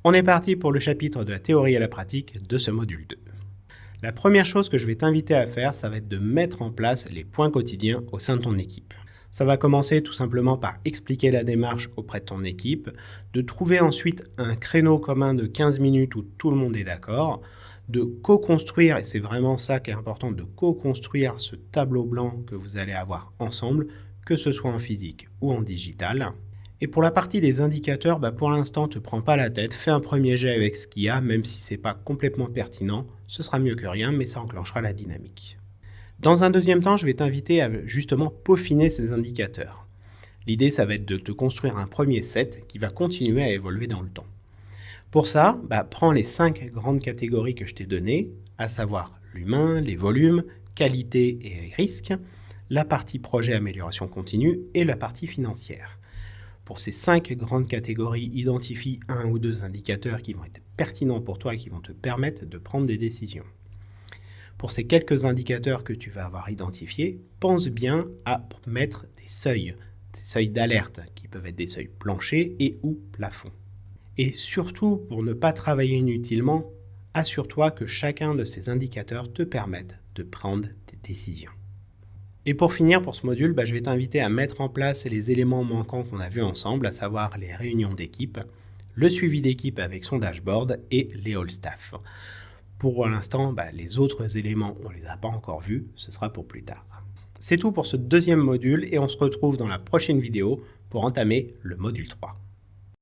On est parti pour le chapitre de la théorie à la pratique de ce module 2. La première chose que je vais t'inviter à faire, ça va être de mettre en place les points quotidiens au sein de ton équipe. Ça va commencer tout simplement par expliquer la démarche auprès de ton équipe, de trouver ensuite un créneau commun de 15 minutes où tout le monde est d'accord, de co-construire, et c'est vraiment ça qui est important, de co-construire ce tableau blanc que vous allez avoir ensemble, que ce soit en physique ou en digital. Et pour la partie des indicateurs, pour l'instant, ne te prends pas la tête, fais un premier jet avec ce qu'il y a, même si ce n'est pas complètement pertinent, ce sera mieux que rien, mais ça enclenchera la dynamique. Dans un deuxième temps, je vais t'inviter à justement peaufiner ces indicateurs. L'idée, ça va être de te construire un premier set qui va continuer à évoluer dans le temps. Pour ça, prends les 5 grandes catégories que je t'ai données, à savoir l'humain, les volumes, qualité et risque, la partie projet amélioration continue et la partie financière. Pour ces 5 grandes catégories, identifie un ou deux indicateurs qui vont être pertinents pour toi et qui vont te permettre de prendre des décisions. Pour ces quelques indicateurs que tu vas avoir identifiés, pense bien à mettre des seuils d'alerte qui peuvent être des seuils planchers et ou plafonds. Et surtout, pour ne pas travailler inutilement, assure-toi que chacun de ces indicateurs te permette de prendre des décisions. Et pour finir, pour ce module, je vais t'inviter à mettre en place les éléments manquants qu'on a vus ensemble, à savoir les réunions d'équipe, le suivi d'équipe avec son dashboard et les all staff. Pour l'instant, les autres éléments, on ne les a pas encore vus, ce sera pour plus tard. C'est tout pour ce deuxième module et on se retrouve dans la prochaine vidéo pour entamer le module 3.